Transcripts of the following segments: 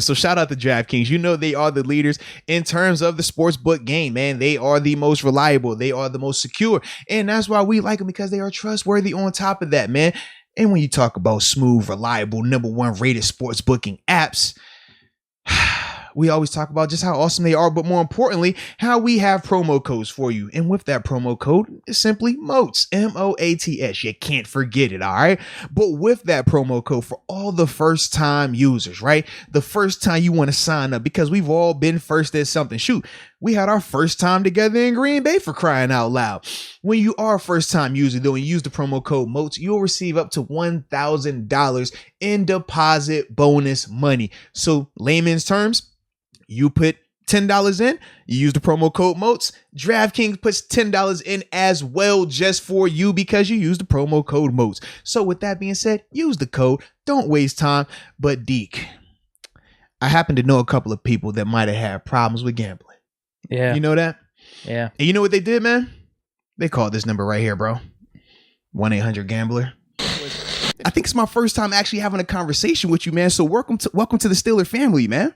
So shout out to DraftKings. You know they are the leaders in terms of the sportsbook game, man. They are the most reliable. They are the most secure. And that's why we like them, because they are trustworthy on top of that, man. And when you talk about smooth, reliable, #1 rated sports booking apps, we always talk about just how awesome they are, but more importantly, how we have promo codes for you. And with that promo code, it's simply MOATS, MOATS. You can't forget it, all right? But with that promo code, for all the first time users, right? The first time you want to sign up, because we've all been first at something. Shoot, we had our first time together in Green Bay, for crying out loud. When you are a first time user, though, and use the promo code MOATS, you'll receive up to $1,000 in deposit bonus money. So layman's terms, you put $10 in, you use the promo code MOATS, DraftKings puts $10 in as well just for you because you use the promo code MOATS. So with that being said, use the code, don't waste time. But Deke, I happen to know a couple of people that might have had problems with gambling. Yeah. You know that? Yeah. And you know what they did, man? They called this number right here, bro. 1-800-GAMBLER. I think it's my first time actually having a conversation with you, man. So welcome to the Steeler family, man.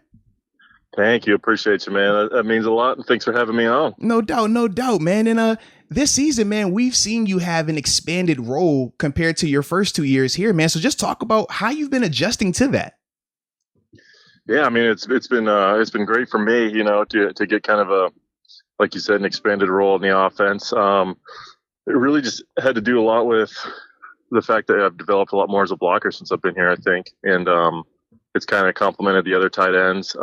Thank you. Appreciate you, man. That means a lot. And thanks for having me on. No doubt, man. And this season, man, we've seen you have an expanded role compared to your first 2 years here, man. So just talk about how you've been adjusting to that. Yeah, I mean, it's been great for me, you know, to get kind of a, like you said, an expanded role in the offense. It really just had to do a lot with the fact that I've developed a lot more as a blocker since I've been here, I think. And it's kind of complemented the other tight ends.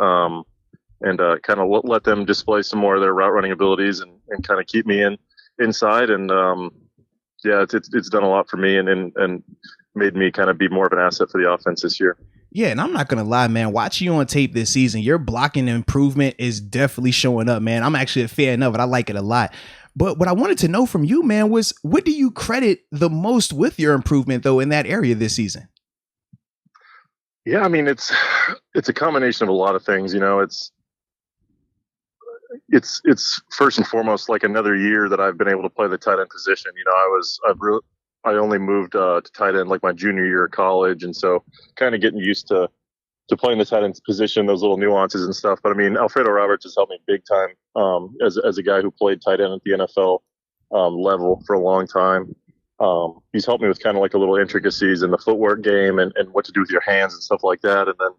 And kind of let them display some more of their route running abilities and kind of keep me inside. And yeah, it's done a lot for me and made me kind of be more of an asset for the offense this year. Yeah, and I'm not going to lie, man. Watching you on tape this season, your blocking improvement is definitely showing up, man. I'm actually a fan of it. I like it a lot. But what I wanted to know from you, man, was what do you credit the most with your improvement, though, in that area this season? Yeah, I mean, it's a combination of a lot of things. You know, it's first and foremost like another year that I've been able to play the tight end position. You know, I only moved to tight end like my junior year of college, and so kind of getting used to playing the tight end position, those little nuances and stuff. But I mean, Alfredo Roberts has helped me big time as a guy who played tight end at the NFL level for a long time. He's helped me with kind of like the little intricacies in the footwork game and what to do with your hands and stuff like that. And then,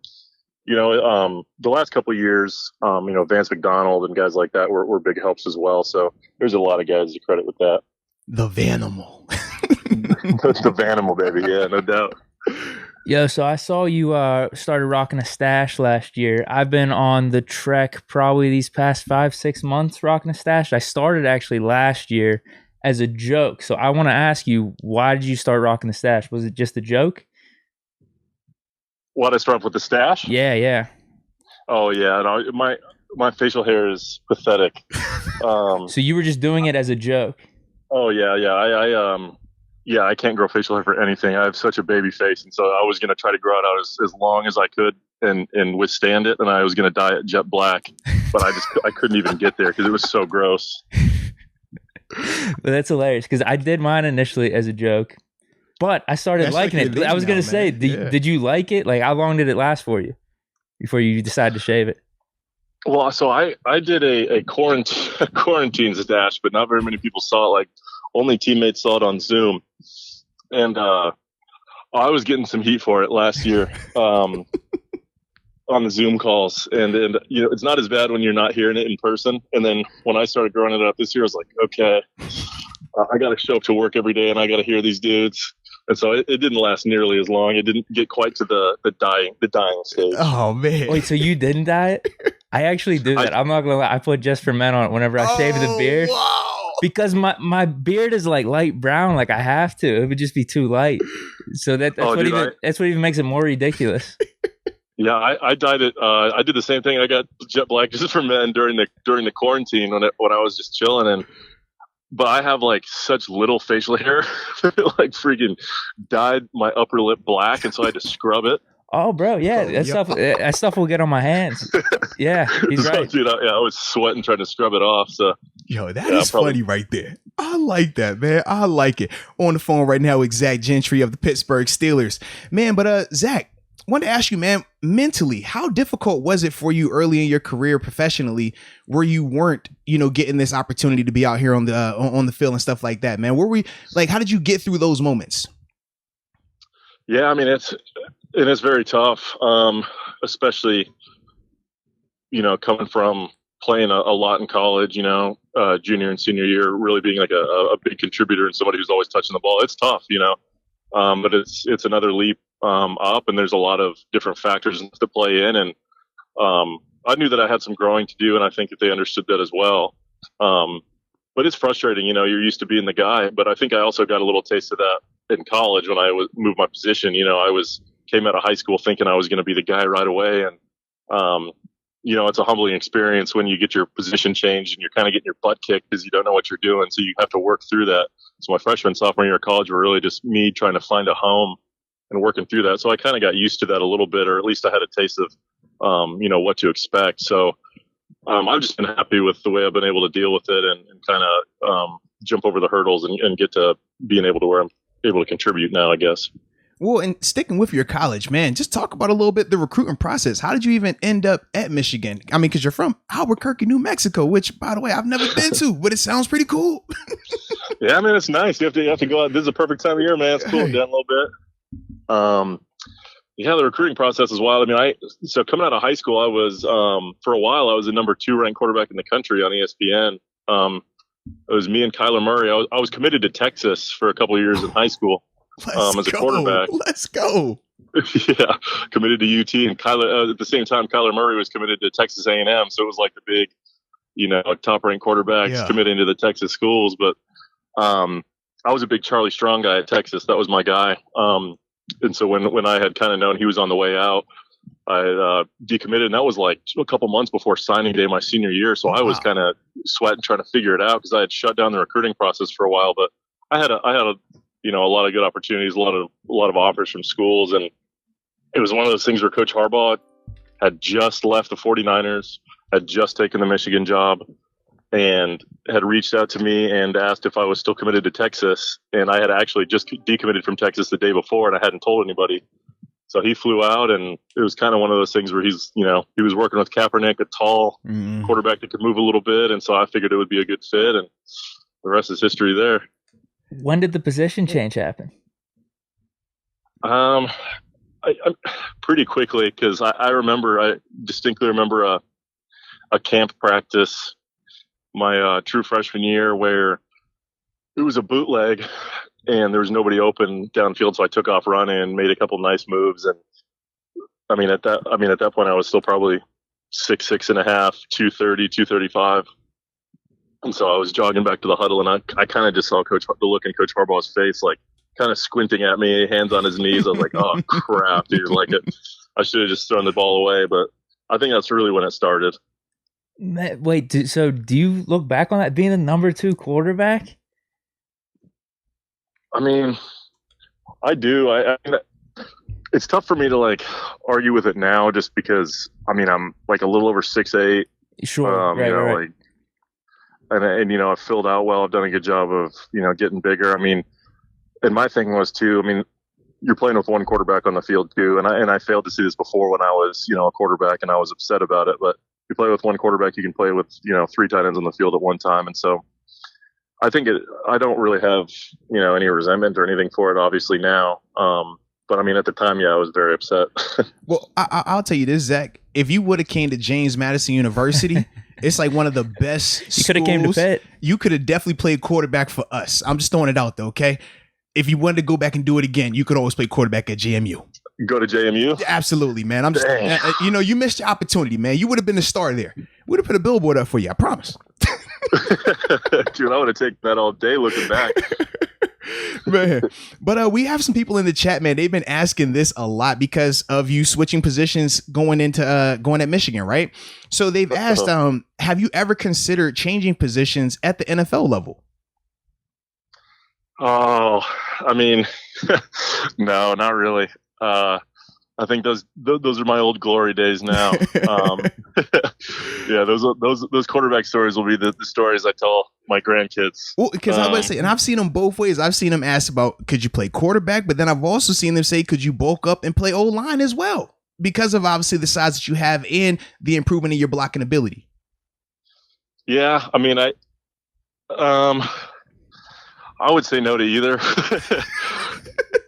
you know, the last couple of years, you know, Vance McDonald and guys like that were big helps as well. So there's a lot of guys to credit with that. The Vanimal. The Vanimal, baby. Yeah, no doubt. Yo, so I saw you started rocking a stash last year. I've been on the trek probably these past 5-6 months rocking a stash. I started actually last year as a joke. So I want to ask you, why did you start rocking the stash? Was it just a joke? Why did I start off with the stash? Yeah. Oh, yeah. No, my facial hair is pathetic. So you were just doing it as a joke? Oh, yeah. I can't grow facial hair for anything. I have such a baby face, and so I was going to try to grow it out as long as I could and withstand it, and I was going to dye it jet black, but I couldn't even get there because it was so gross. But that's hilarious because I did mine initially as a joke, but I started liking it. I was going to say, did you like it? Like, how long did it last for you before you decided to shave it? Well, so I did a quarantine stash, but not very many people saw it. Like, only teammates saw it on Zoom. And I was getting some heat for it last year on the Zoom calls. And you know, it's not as bad when you're not hearing it in person. And then when I started growing it up this year, I was like, okay, I got to show up to work every day and I got to hear these dudes. And so it didn't last nearly as long. It didn't get quite to the dying stage. Oh, man. Wait, so you didn't dye it? I actually do that. I'm not going to lie. I put Just for Men on it whenever I shave the beard. Wow. Because my beard is like light brown, like I have to. It would just be too light. So that's what even makes it more ridiculous. Yeah, I dyed it. I did the same thing. I got jet black Just for Men during the quarantine when I was just chilling but I have like such little facial hair that it like freaking dyed my upper lip black, and so I had to scrub it. Oh, bro, yeah, that stuff will get on my hands. Yeah, he's right. Dude, I was sweating trying to scrub it off. So, yo, that is funny right there. I like that, man. I like it. On the phone right now with Zach Gentry of the Pittsburgh Steelers, man. But Zach, wanted to ask you, man, mentally, how difficult was it for you early in your career professionally, where you weren't, getting this opportunity to be out here on the field and stuff like that, man? How did you get through those moments? Yeah, I mean, it's very tough, especially, coming from playing a lot in college, junior and senior year, really being like a big contributor and somebody who's always touching the ball. It's tough, but it's another leap up, and there's a lot of different factors to play in. And I knew that I had some growing to do, and I think that they understood that as well. But it's frustrating, you're used to being the guy, but I think I also got a little taste of that in college when I moved my position. I came out of high school thinking I was going to be the guy right away. And, it's a humbling experience when you get your position changed and you're kind of getting your butt kicked because you don't know what you're doing. So you have to work through that. So my freshman, sophomore year of college were really just me trying to find a home and working through that. So I kind of got used to that a little bit, or at least I had a taste of, what to expect. So I've just been happy with the way I've been able to deal with it and kind of jump over the hurdles and get to being able to where I'm able to contribute now, I guess. Well, and sticking with your college, man, just talk about a little bit the recruitment process. How did you even end up at Michigan? I mean, because you're from Albuquerque, New Mexico, which, by the way, I've never been to, but it sounds pretty cool. Yeah, I mean, it's nice. You have to go out. This is a perfect time of year, man. It's cooling down a little bit. Yeah, the recruiting process is wild. I mean, so coming out of high school, I was for a while I was the number 2 ranked quarterback in the country on ESPN. It was me and Kyler Murray. I was committed to Texas for a couple of years in high school. As a quarterback. Let's go. Yeah, committed to UT, and Kyler at the same time. Kyler Murray was committed to Texas A&M, so it was like the big, top-ranked quarterbacks committing to the Texas schools. But I was a big Charlie Strong guy at Texas. That was my guy. And so when I had kind of known he was on the way out, I decommitted, and that was like a couple months before signing day my senior year. So I was kind of sweating trying to figure it out because I had shut down the recruiting process for a while. But I had a lot of good opportunities, a lot of offers from schools. And it was one of those things where Coach Harbaugh had just left the 49ers, had just taken the Michigan job, and had reached out to me and asked if I was still committed to Texas. And I had actually just decommitted from Texas the day before, and I hadn't told anybody. So he flew out, and it was kind of one of those things where he was working with Kaepernick, a tall quarterback that could move a little bit. And so I figured it would be a good fit, and the rest is history there. When did the position change happen? I pretty quickly, because I distinctly remember a camp practice my true freshman year where it was a bootleg and there was nobody open downfield, so I took off running and made a couple nice moves. And at that point I was still probably 6'6.5", 230, 235. And so I was jogging back to the huddle, and I kind of just saw the look in Coach Harbaugh's face, like kind of squinting at me, hands on his knees. I was like, oh, crap, dude. I should have just thrown the ball away. But I think that's really when it started. Wait, so do you look back on that being the number 2 quarterback? I mean, I do. It's tough for me to argue with it now just because, I'm like a little over 6'8". Sure, right. And I've filled out well. I've done a good job of, getting bigger. And my thing was too, you're playing with one quarterback on the field too. And I failed to see this before when I was, a quarterback, and I was upset about it. But you play with one quarterback, you can play with, 3 tight ends on the field at one time. And so I think I don't really have, any resentment or anything for it, obviously now. But at the time, I was very upset. Well, I'll tell you this, Zach. If you would have came to James Madison University, it's like one of the best. You could have came to Pitt. You could have definitely played quarterback for us. I'm just throwing it out there, okay? If you wanted to go back and do it again, you could always play quarterback at JMU. Go to JMU? Absolutely, man. I'm just, you missed your opportunity, man. You would have been the star there. Would have put a billboard up for you. I promise. Dude, I would have taken that all day looking back. Man, but we have some people in the chat, man. They've been asking this a lot because of you switching positions going at Michigan, right? So they've asked, have you ever considered changing positions at the NFL level? Oh, no, not really. I think those are my old glory days now. Yeah, those quarterback stories will be the stories I tell, my grandkids. Well, because I was about to say, and I've seen them both ways. I've seen them ask about, could you play quarterback? But then I've also seen them say, could you bulk up and play O-line as well? Because of obviously the size that you have and the improvement in your blocking ability. Yeah, I mean, I would say no to either.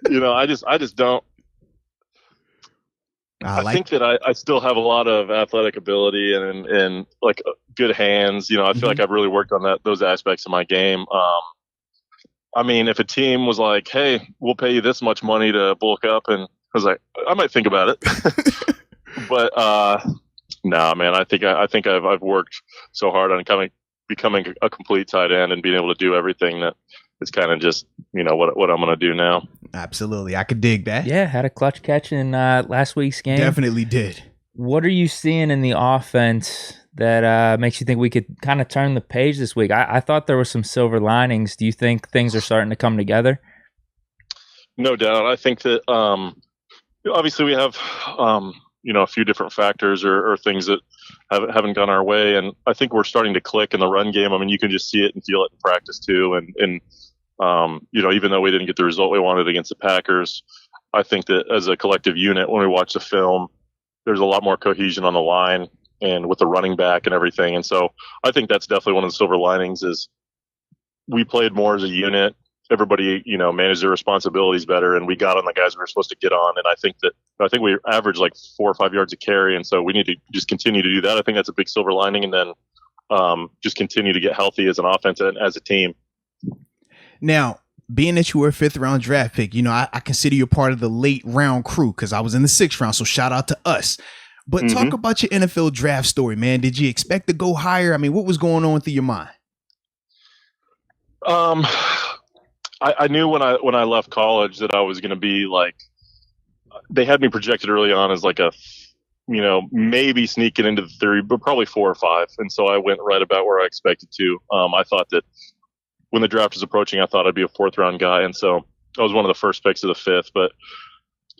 I just don't. I think that I still have a lot of athletic ability and like good hands. I feel like I've really worked on those aspects of my game. I mean, if a team was like, "Hey, we'll pay you this much money to bulk up," and I was like, I might think about it. But no, man, I think I've worked so hard on becoming a complete tight end and being able to do everything that it's kind of just, what I'm going to do now. Absolutely. I could dig that. Yeah. Had a clutch catch in last week's game. Definitely did. What are you seeing in the offense that makes you think we could kind of turn the page this week? I thought there were some silver linings. Do you think things are starting to come together? No doubt. I think that obviously we have, a few different factors or things that haven't gone our way. And I think we're starting to click in the run game. I mean, you can just see it and feel it in practice too. And even though we didn't get the result we wanted against the Packers, I think that as a collective unit, when we watch the film, there's a lot more cohesion on the line and with the running back and everything. And so I think that's definitely one of the silver linings is we played more as a unit. Everybody, managed their responsibilities better, and we got on the guys we were supposed to get on. And I think we averaged like 4 or 5 yards a carry, and so we need to just continue to do that. I think that's a big silver lining, and then just continue to get healthy as an offense and as a team. Now, being that you were a 5th round draft pick, I consider you a part of the late round crew because I was in the 6th round. So shout out to us. But talk about your NFL draft story, man. Did you expect to go higher? I mean, what was going on through your mind? I knew when I left college that I was going to be like, they had me projected early on as like a, maybe sneaking into the 3, but probably 4 or 5. And so I went right about where I expected to. I thought that when the draft was approaching, I thought I'd be a 4th round guy. And so I was one of the first picks of the 5th, but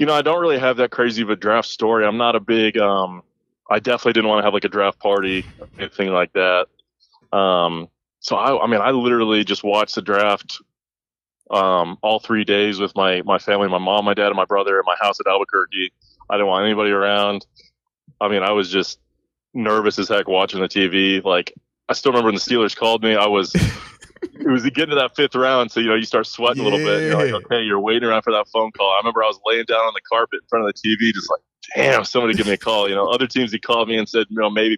I don't really have that crazy of a draft story. I'm not a big, I definitely didn't want to have like a draft party or anything like that. So I literally just watched the draft all 3 days with my family, my mom, my dad, and my brother at my house at Albuquerque. I didn't want anybody around. I mean, I was just nervous as heck watching the TV. Like, I still remember when the Steelers called me. It was getting to that 5th round, so you start sweating a little bit. You're like, okay, you're waiting around for that phone call. I remember I was laying down on the carpet in front of the TV, just like, damn, somebody give me a call. Other teams, he called me and said, maybe.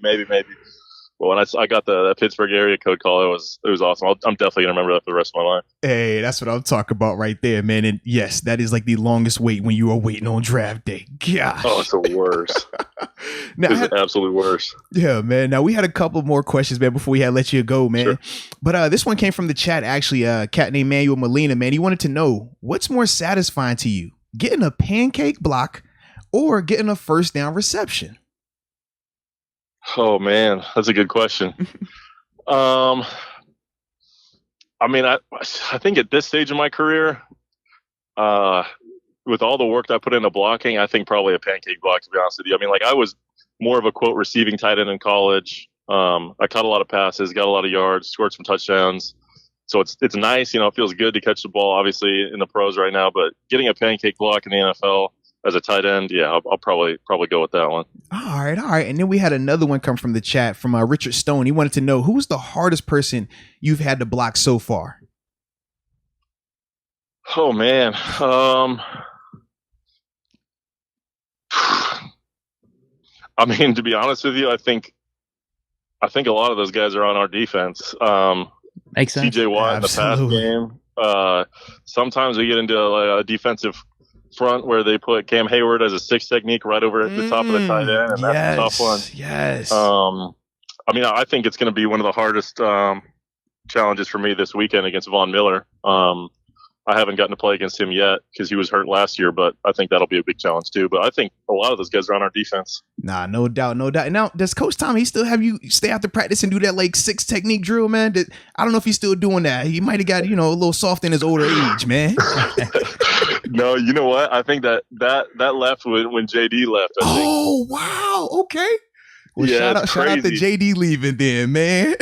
Well, when I got the Pittsburgh area code call, it was awesome. I'm definitely gonna remember that for the rest of my life. Hey, that's what I'm talking about right there, man. And yes, that is like the longest wait when you are waiting on draft day. Gosh. Oh, it's the worst. It's the absolute worst. Yeah, man. Now we had a couple more questions, man, before we had let you go, man. Sure. But this one came from the chat, actually. A cat named Manuel Molina, man. He wanted to know what's more satisfying to you, getting a pancake block or getting a first down reception. Oh man, that's a good question. I think at this stage of my career, with all the work that I put into blocking, I think probably a pancake block, to be honest with you. I mean, like, I was more of a quote receiving tight end in college. I caught a lot of passes, got a lot of yards, scored some touchdowns. So it's nice, it feels good to catch the ball, obviously, in the pros right now, but getting a pancake block in the NFL as a tight end, yeah, I'll probably go with that one. All right. And then we had another one come from the chat from Richard Stone. He wanted to know, who's the hardest person you've had to block so far? Oh man, I mean, to be honest with you, I think a lot of those guys are on our defense. Makes sense. TJ Watt in the pass game. Sometimes we get into a defensive front where they put Cam Hayward as a 6 technique right over at the top of the tight end, and that's a tough one. Yes. I think it's going to be one of the hardest challenges for me this weekend against Von Miller. I haven't gotten to play against him yet because he was hurt last year, but I think that'll be a big challenge too. But I think a lot of those guys are on our defense. Nah, no doubt. Now, does Coach Tom, he still have you stay after practice and do that like 6 technique drill, man? I don't know if he's still doing that. He might have got, a little soft in his older age, man. No, you know what? I think that left when JD left. I think. Oh, wow. Okay. Well, Yeah, shout out to JD leaving then, man.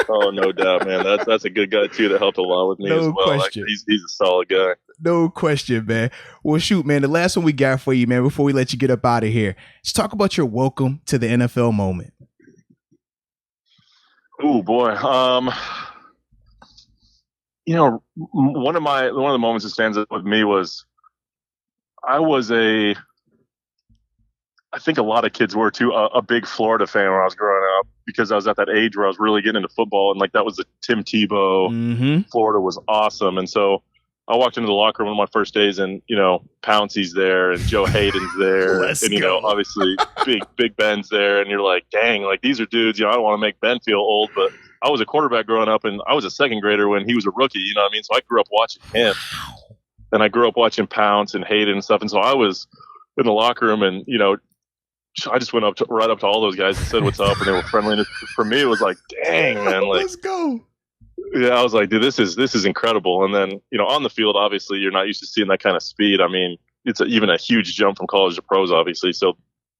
Oh, no doubt, man. That's a good guy too that helped a lot with me No as well. question. He's a solid guy. No question, man. Well, shoot, man. The last one we got for you, man, before we let you get up out of here, let's talk about your welcome to the NFL moment. Oh boy. One of the moments that stands out with me was I think a lot of kids were too, a big Florida fan when I was growing up, because I was at that age where I was really getting into football, and like that was the Tim Tebow. Mm-hmm. Florida was awesome. And so I walked into the locker room one of my first days, and Pouncey's there and Joe Hayden's there. And obviously Big Ben's there, and you're like, dang, like these are dudes, I don't want to make Ben feel old, but I was a quarterback growing up, and I was a second grader when he was a rookie, you know what I mean? So I grew up watching him, and I grew up watching Pounce and Hayden and stuff. And so I was in the locker room, and I just went right up to all those guys and said what's up, and they were friendly. And for me, it was like, dang, man, like, let's go. Yeah, I was like, dude, this is incredible. And then on the field, obviously, you're not used to seeing that kind of speed. I mean, it's even a huge jump from college to pros, obviously. So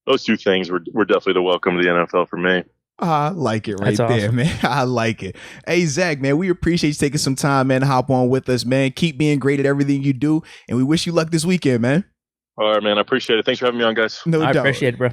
those two things were definitely the welcome to the NFL for me. I like it right That's there, awesome. man. I like it. Hey, Zach, man, we appreciate you taking some time, man, to hop on with us, man. Keep being great at everything you do, and we wish you luck this weekend, man. All right, man. I appreciate it. Thanks for having me on, guys. No I doubt. appreciate it, bro.